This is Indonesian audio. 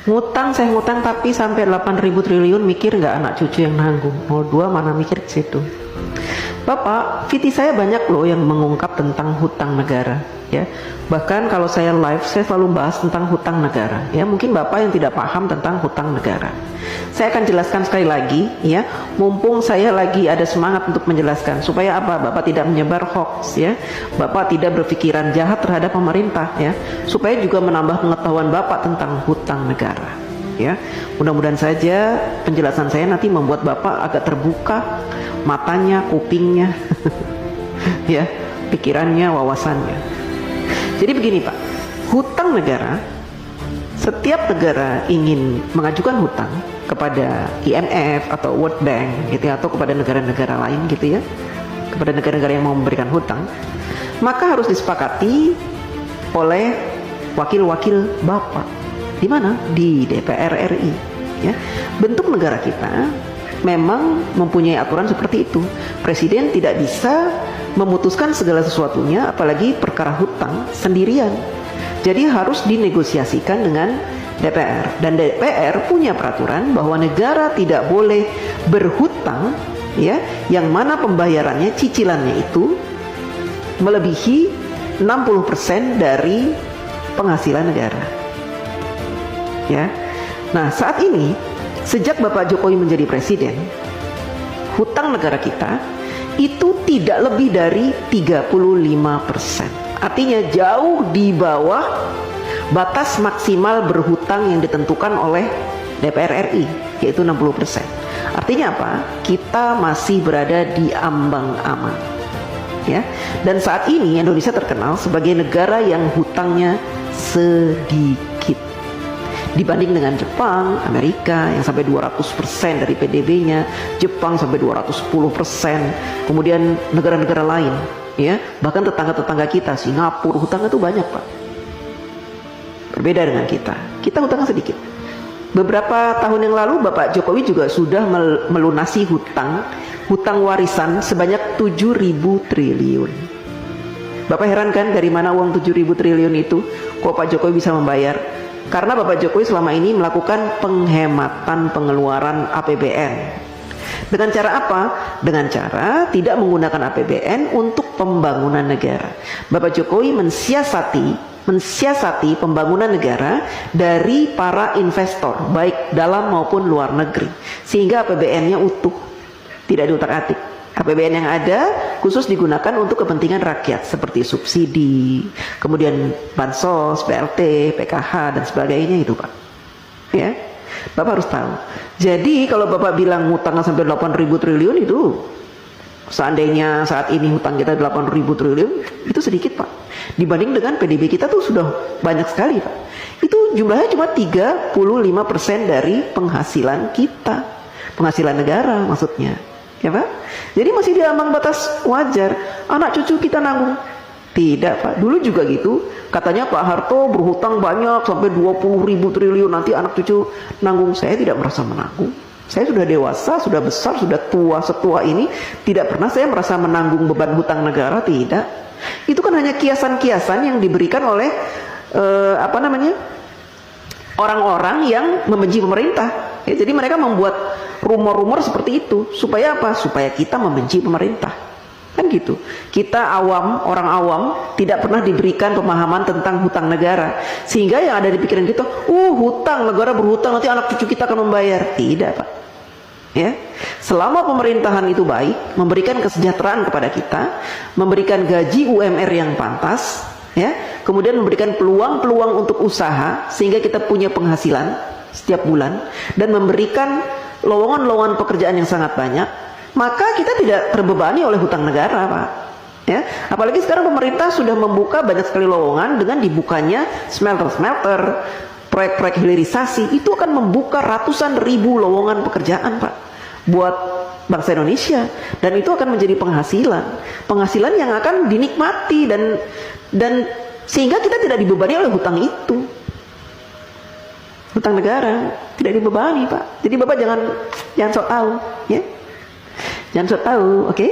Ngutang, saya ngutang tapi sampai 8.000 triliun, mikir nggak anak cucu yang nanggung? 02 mana mikir ke situ. Bapak, VT saya banyak loh yang mengungkap tentang hutang negara, ya. Bahkan kalau saya live, saya selalu bahas tentang hutang negara, ya. Mungkin Bapak yang tidak paham tentang hutang negara, saya akan jelaskan sekali lagi, ya. Mumpung saya lagi ada semangat untuk menjelaskan, supaya apa? Bapak tidak menyebar hoax, ya. Bapak tidak berpikiran jahat terhadap pemerintah, ya. Supaya juga menambah pengetahuan Bapak tentang hutang negara, ya. Mudah-mudahan saja penjelasan saya nanti membuat Bapak agak terbuka matanya, kupingnya, ya, pikirannya, wawasannya. Jadi begini Pak, hutang negara, setiap negara ingin mengajukan hutang kepada IMF atau World Bank gitu ya, atau kepada negara-negara lain gitu ya, kepada negara-negara yang mau memberikan hutang, maka harus disepakati oleh wakil-wakil Bapak. Di mana? Di DPR RI, ya. Bentuk negara kita memang mempunyai aturan seperti itu. Presiden tidak bisa memutuskan segala sesuatunya, apalagi perkara hutang, sendirian. Jadi harus dinegosiasikan dengan DPR. Dan DPR punya peraturan bahwa negara tidak boleh berhutang, ya, yang mana pembayarannya, cicilannya itu melebihi 60% dari penghasilan negara, ya. Nah, saat ini sejak Bapak Jokowi menjadi presiden, hutang negara kita itu tidak lebih dari 35%. Artinya jauh di bawah batas maksimal berhutang yang ditentukan oleh DPR RI, yaitu 60%. Artinya apa? Kita masih berada di ambang aman, ya. Dan saat ini Indonesia terkenal sebagai negara yang hutangnya sedikit dibanding dengan Jepang, Amerika yang sampai 200% dari PDB-nya, Jepang sampai 210%, kemudian negara-negara lain, ya, bahkan tetangga-tetangga kita, Singapura, hutangnya itu banyak Pak. Berbeda dengan kita hutangnya sedikit. Beberapa tahun yang lalu Bapak Jokowi juga sudah melunasi hutang warisan sebanyak 7.000 triliun. Bapak heran kan dari mana uang 7.000 triliun itu? Kok Pak Jokowi bisa membayar? Karena Bapak Jokowi selama ini melakukan penghematan pengeluaran APBN. Dengan cara apa? Dengan cara tidak menggunakan APBN untuk pembangunan negara. Bapak Jokowi mensiasati pembangunan negara dari para investor, baik dalam maupun luar negeri, sehingga APBN-nya utuh, tidak diutak-atik. APBN yang ada khusus digunakan untuk kepentingan rakyat seperti subsidi, kemudian bansos, BLT, PKH dan sebagainya itu Pak. Ya, Bapak harus tahu. Jadi kalau Bapak bilang hutangnya sampai 8.000 triliun itu, seandainya saat ini hutang kita 8.000 triliun, itu sedikit Pak. Dibanding dengan PDB kita tuh sudah banyak sekali Pak. Itu jumlahnya cuma 35% dari penghasilan kita, penghasilan negara maksudnya. Ya Pak, jadi masih di ambang batas wajar. Anak cucu kita nanggung? Tidak Pak, dulu juga gitu. Katanya Pak Harto berhutang banyak sampai 20.000 triliun, nanti anak cucu nanggung. Saya tidak merasa menanggung. Saya sudah dewasa, sudah besar, sudah tua, setua ini, tidak pernah saya merasa menanggung beban hutang negara. Tidak. Itu kan hanya kiasan-kiasan yang diberikan oleh orang-orang yang membenci pemerintah. Ya, jadi mereka membuat rumor-rumor seperti itu supaya apa? Supaya kita membenci pemerintah, kan gitu. Kita awam, orang awam, tidak pernah diberikan pemahaman tentang hutang negara, sehingga yang ada di pikiran kita, hutang, negara berhutang, nanti anak cucu kita akan membayar. Tidak Pak, ya. Selama pemerintahan itu baik, memberikan kesejahteraan kepada kita, memberikan gaji UMR yang pantas, ya, kemudian memberikan peluang-peluang untuk usaha sehingga kita punya penghasilan setiap bulan, dan memberikan lowongan-lowongan pekerjaan yang sangat banyak, maka kita tidak terbebani oleh hutang negara Pak, ya. Apalagi sekarang pemerintah sudah membuka banyak sekali lowongan dengan dibukanya smelter-smelter, proyek-proyek hilirisasi, itu akan membuka ratusan ribu lowongan pekerjaan Pak buat bangsa Indonesia, dan itu akan menjadi penghasilan yang akan dinikmati dan sehingga kita tidak dibebani oleh hutang itu. Hutang negara tidak dibebani Pak. Jadi Bapak jangan sok tahu, ya. Jangan sok tahu, oke?